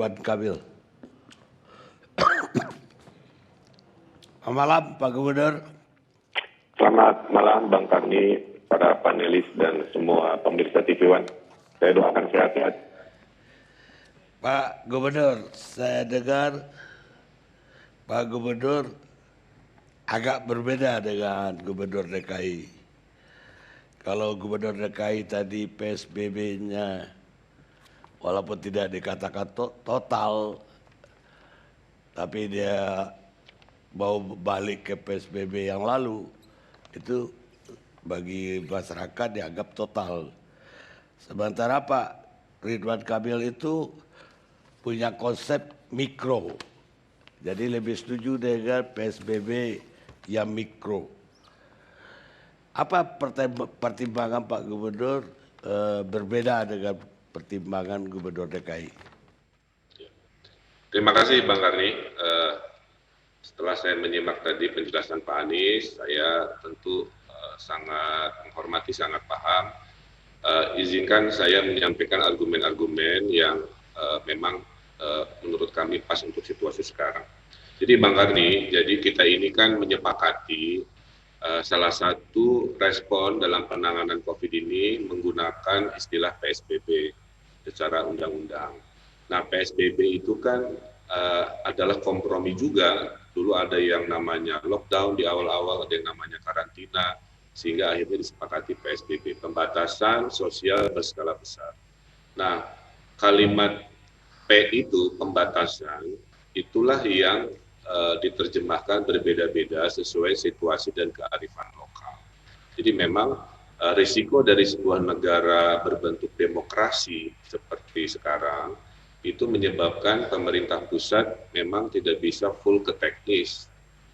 Ridwan Kamil. Selamat malam Pak Gubernur. Selamat malam Bang Karni, para panelis dan semua pemirsa TV One. Saya doakan sehat-sehat. Pak Gubernur, saya dengar Pak Gubernur agak berbeda dengan Gubernur DKI. Kalau Gubernur DKI tadi PSBB-nya walaupun tidak dikatakan total, tapi dia mau balik ke PSBB yang lalu, itu bagi masyarakat dianggap total. Sementara Pak Ridwan Kamil itu punya konsep mikro. Jadi lebih setuju dengan PSBB yang mikro. Apa pertimbangan Pak Gubernur berbeda dengan pertimbangan Gubernur DKI? Terima kasih Bang Karni. Setelah saya menyimak tadi penjelasan Pak Anies, saya tentu sangat menghormati, sangat paham. Izinkan saya menyampaikan argumen-argumen yang memang menurut kami pas untuk situasi sekarang. Jadi Bang Karni, jadi kita ini kan menyepakati salah satu respon dalam penanganan COVID ini menggunakan istilah PSBB secara undang-undang. Nah PSBB itu kan adalah kompromi juga. Dulu ada yang namanya lockdown di awal-awal, ada yang namanya karantina, sehingga akhirnya disepakati PSBB, pembatasan sosial berskala besar. Nah, kalimat P itu, pembatasan, itulah yang diterjemahkan berbeda-beda sesuai situasi dan kearifan lokal. Jadi memang risiko dari sebuah negara berbentuk demokrasi seperti sekarang, itu menyebabkan pemerintah pusat memang tidak bisa full ke teknis,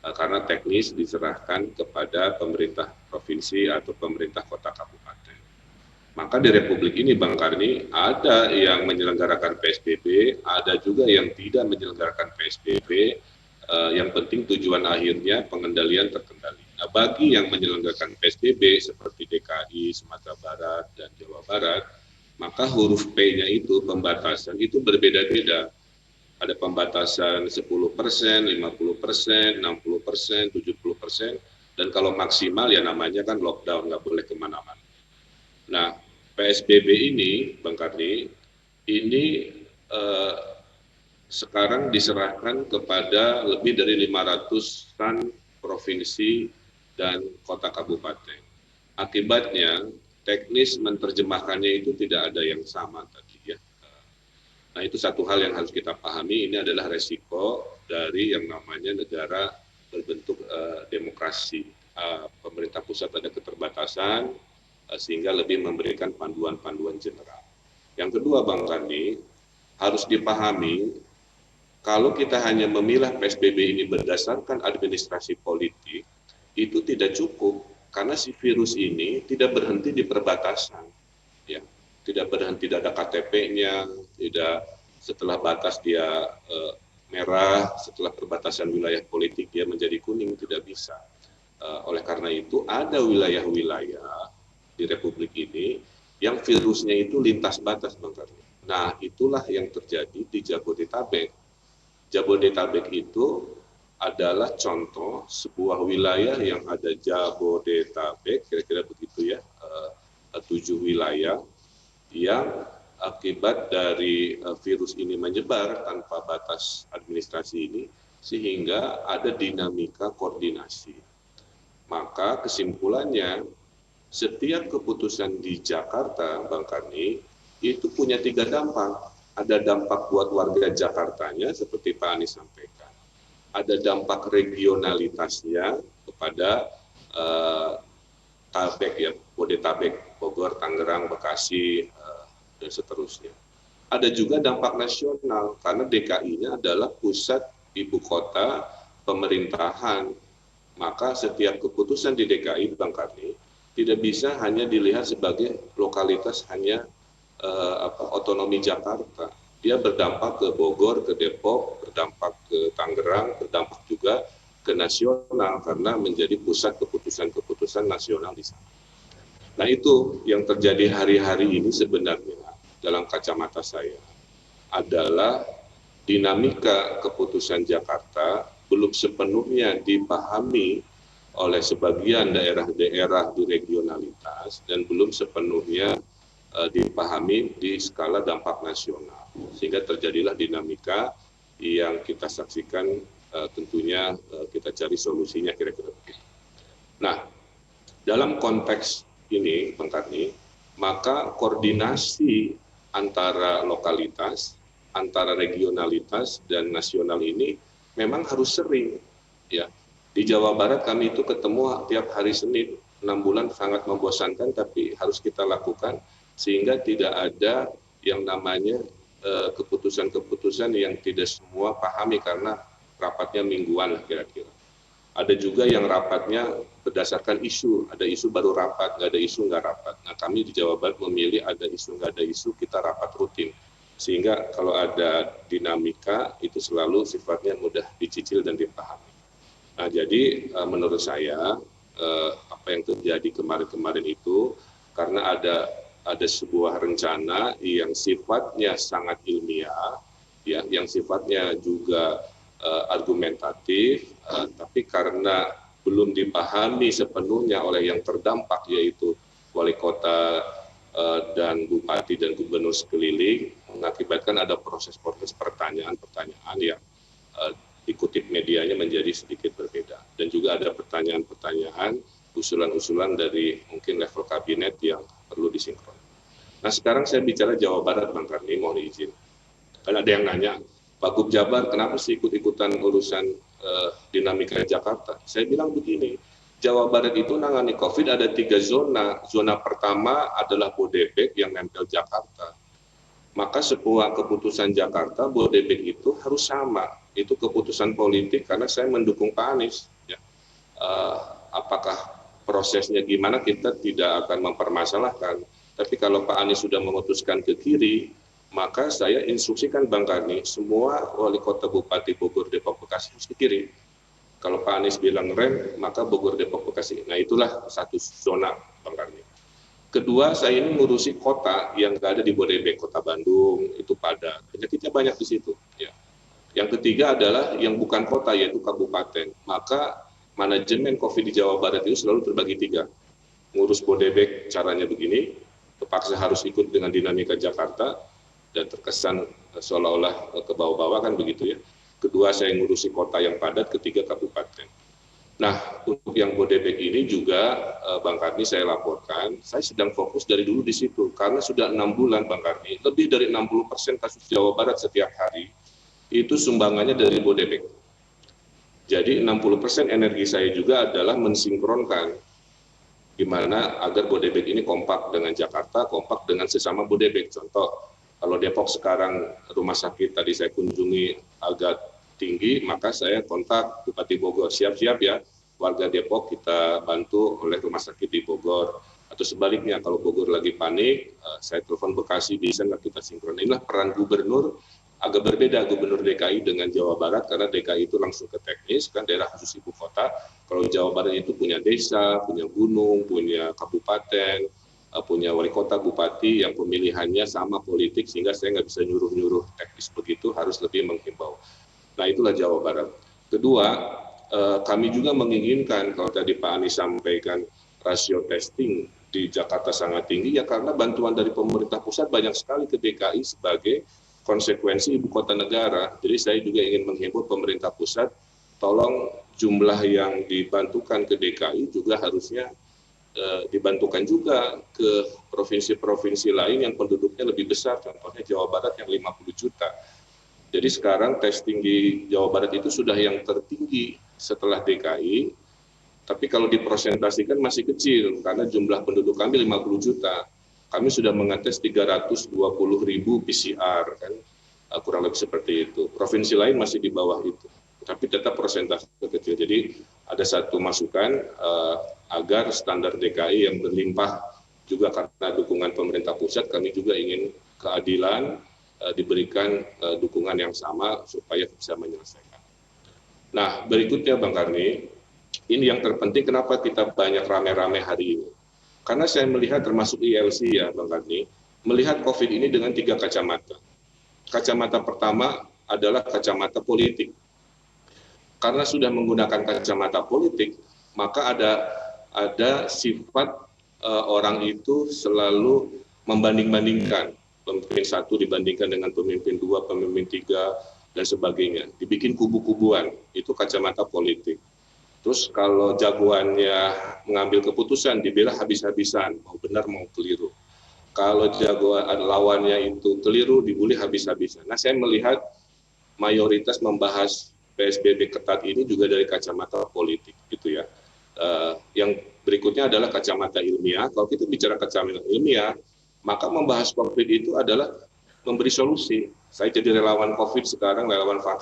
karena teknis diserahkan kepada pemerintah provinsi atau pemerintah kota kabupaten. Maka di Republik ini Bang Karni ada yang menyelenggarakan PSBB, ada juga yang tidak menyelenggarakan PSBB, yang penting tujuan akhirnya pengendalian terkendali. Nah bagi yang menyelenggarakan PSBB seperti DKI, Sumatera Barat, dan Jawa Barat, maka huruf P-nya itu pembatasan itu berbeda-beda. Ada pembatasan 10%, 50%, 60%, 70%, dan kalau maksimal ya namanya kan lockdown, nggak boleh kemana-mana. Nah, PSBB ini, Bang Karni, ini sekarang diserahkan kepada lebih dari 500-an provinsi dan kota kabupaten. Akibatnya, teknis menerjemahkannya itu tidak ada yang sama tadi ya. Nah itu satu hal yang harus kita pahami, ini adalah resiko dari yang namanya negara berbentuk demokrasi. Pemerintah pusat ada keterbatasan sehingga lebih memberikan panduan-panduan general. Yang kedua Bang Karni, harus dipahami kalau kita hanya memilah PSBB ini berdasarkan administrasi politik, itu tidak cukup. Karena si virus ini tidak berhenti di perbatasan, ya, tidak berhenti, tidak ada KTP-nya, tidak setelah batas dia merah, setelah perbatasan wilayah politik dia menjadi kuning, tidak bisa. Oleh karena itu ada wilayah-wilayah di Republik ini yang virusnya itu lintas batas, Bang Karni. Nah itulah yang terjadi di Jabodetabek. Jabodetabek itu adalah contoh sebuah wilayah yang ada Jabodetabek, kira-kira begitu ya, 7 wilayah yang akibat dari virus ini menyebar tanpa batas administrasi ini, sehingga ada dinamika koordinasi. Maka kesimpulannya, setiap keputusan di Jakarta, Bang Karni, itu punya 3 dampak. Ada dampak buat warga Jakartanya, seperti Pak Anies sampaikan. Ada dampak regionalitasnya kepada Tabek ya, Bodetabek, Bogor, Tangerang, Bekasi, dan seterusnya. Ada juga dampak nasional karena DKI-nya adalah pusat ibu kota pemerintahan. Maka setiap keputusan di DKI, Bang Karni, tidak bisa hanya dilihat sebagai lokalitas hanya otonomi Jakarta. Dia berdampak ke Bogor, ke Depok, berdampak ke Tangerang, berdampak juga ke nasional karena menjadi pusat keputusan-keputusan nasional di sana. Nah itu yang terjadi hari-hari ini sebenarnya dalam kacamata saya adalah dinamika keputusan Jakarta belum sepenuhnya dipahami oleh sebagian daerah-daerah di regionalitas dan belum sepenuhnya dipahami di skala dampak nasional, sehingga terjadilah dinamika yang kita saksikan. Tentunya kita cari solusinya kira-kira begitu. Nah, dalam konteks ini, Bang Karni, maka koordinasi antara lokalitas, antara regionalitas dan nasional ini memang harus sering, ya. Di Jawa Barat kami itu ketemu tiap hari Senin, 6 bulan sangat membosankan, tapi harus kita lakukan sehingga tidak ada yang namanya keputusan-keputusan yang tidak semua pahami karena rapatnya mingguan kira-kira. Ada juga yang rapatnya berdasarkan isu, ada isu baru rapat, nggak ada isu nggak rapat. Nah, kami di Jawa Barat memilih ada isu nggak ada isu, kita rapat rutin. Sehingga kalau ada dinamika itu selalu sifatnya mudah dicicil dan dipahami. Nah, jadi menurut saya apa yang terjadi kemarin-kemarin itu karena ada sebuah rencana yang sifatnya sangat ilmiah, ya, yang sifatnya juga argumentatif, tapi karena belum dipahami sepenuhnya oleh yang terdampak, yaitu wali kota dan bupati dan gubernur sekeliling, mengakibatkan ada proses-proses pertanyaan-pertanyaan yang dikutip medianya menjadi sedikit berbeda. Dan juga ada pertanyaan-pertanyaan, usulan-usulan dari mungkin level kabinet yang perlu disinkron. Nah, sekarang saya bicara Jawa Barat, Bang Karni, mohon izin. Karena ada yang nanya, Pak Gub Jabar, kenapa sih ikut-ikutan urusan dinamika Jakarta? Saya bilang begini, Jawa Barat itu nangani COVID ada 3 zona. Zona pertama adalah Bodebek yang nempel Jakarta. Maka sebuah keputusan Jakarta, Bodebek itu harus sama. Itu keputusan politik karena saya mendukung Pak Anies. Ya. Apakah prosesnya gimana kita tidak akan mempermasalahkan. Tapi kalau Pak Anies sudah memutuskan ke kiri, maka saya instruksikan Bang Karni, semua wali kota Bupati Bogor, Depok, Bekasi harus ke kiri. Kalau Pak Anies bilang rem, maka Bogor, Depok, Bekasi. Nah, itulah satu zona, Bang Karni. Kedua, saya ini ngurusi kota yang nggak ada di Bodebek, kota Bandung, itu padat. Penyakitnya banyak di situ. Ya. Yang ketiga adalah yang bukan kota, yaitu kabupaten. Maka manajemen COVID di Jawa Barat itu selalu terbagi 3. Ngurus Bodebek caranya begini, terpaksa harus ikut dengan dinamika Jakarta, dan terkesan seolah-olah ke bawah-bawah kan begitu ya. Kedua, saya ngurusi kota yang padat, ketiga kabupaten. Nah, untuk yang Bodebek ini juga Bang Karni saya laporkan, saya sedang fokus dari dulu di situ, karena sudah 6 bulan Bang Karni, lebih dari 60% kasus Jawa Barat setiap hari, itu sumbangannya dari Bodebek. Jadi 60% energi saya juga adalah mensinkronkan gimana agar Bodebek ini kompak dengan Jakarta, kompak dengan sesama Bodebek. Contoh, kalau Depok sekarang rumah sakit tadi saya kunjungi agak tinggi, maka saya kontak Bupati Bogor, siap-siap ya, warga Depok kita bantu oleh rumah sakit di Bogor. Atau sebaliknya, kalau Bogor lagi panik, saya telepon Bekasi, bisa nggak kita sinkron. Inilah peran gubernur, agak berbeda gubernur DKI dengan Jawa Barat, karena DKI itu langsung ke teknis, kan daerah khusus ibu kota. Kalau Jawa Barat itu punya desa, punya gunung, punya kabupaten, punya wali kota, bupati yang pemilihannya sama politik, sehingga saya nggak bisa nyuruh-nyuruh teknis begitu, harus lebih menghimbau. Nah, itulah Jawa Barat. Kedua, kami juga menginginkan, kalau tadi Pak Anies sampaikan rasio testing di Jakarta sangat tinggi, ya karena bantuan dari pemerintah pusat banyak sekali ke DKI sebagai konsekuensi ibu kota negara. Jadi saya juga ingin menghimbau pemerintah pusat, tolong jumlah yang dibantukan ke DKI juga harusnya dibantukan juga ke provinsi-provinsi lain yang penduduknya lebih besar, contohnya Jawa Barat yang 50 juta. Jadi sekarang testing di Jawa Barat itu sudah yang tertinggi setelah DKI, tapi kalau dipresentasikan masih kecil karena jumlah penduduk kami 50 juta. Kami sudah mengetes 320.000 PCR, kan kurang lebih seperti itu. Provinsi lain masih di bawah itu, tapi tetap persentase kecil. Jadi ada satu masukan agar standar DKI yang berlimpah juga karena dukungan pemerintah pusat, kami juga ingin keadilan, diberikan dukungan yang sama supaya bisa menyelesaikan. Nah, berikutnya Bang Karni, ini yang terpenting kenapa kita banyak rame-rame hari ini. Karena saya melihat termasuk ILC ya Bang Karni, melihat COVID ini dengan 3 kacamata. Kacamata pertama, adalah kacamata politik. Karena sudah menggunakan kacamata politik, maka ada sifat orang itu selalu membanding-bandingkan pemimpin satu dibandingkan dengan pemimpin dua, pemimpin tiga, dan sebagainya. Dibikin kubu-kubuan, itu kacamata politik. Terus kalau jagoannya mengambil keputusan, dibela habis-habisan, mau benar mau keliru. Kalau jagoan lawannya itu keliru, dibully habis-habisan. Nah, saya melihat mayoritas membahas PSBB ketat ini juga dari kacamata politik, gitu ya. Yang berikutnya adalah kacamata ilmiah. Kalau kita bicara kacamata ilmiah, maka membahas COVID itu adalah memberi solusi. Saya jadi relawan COVID sekarang, relawan vaksin.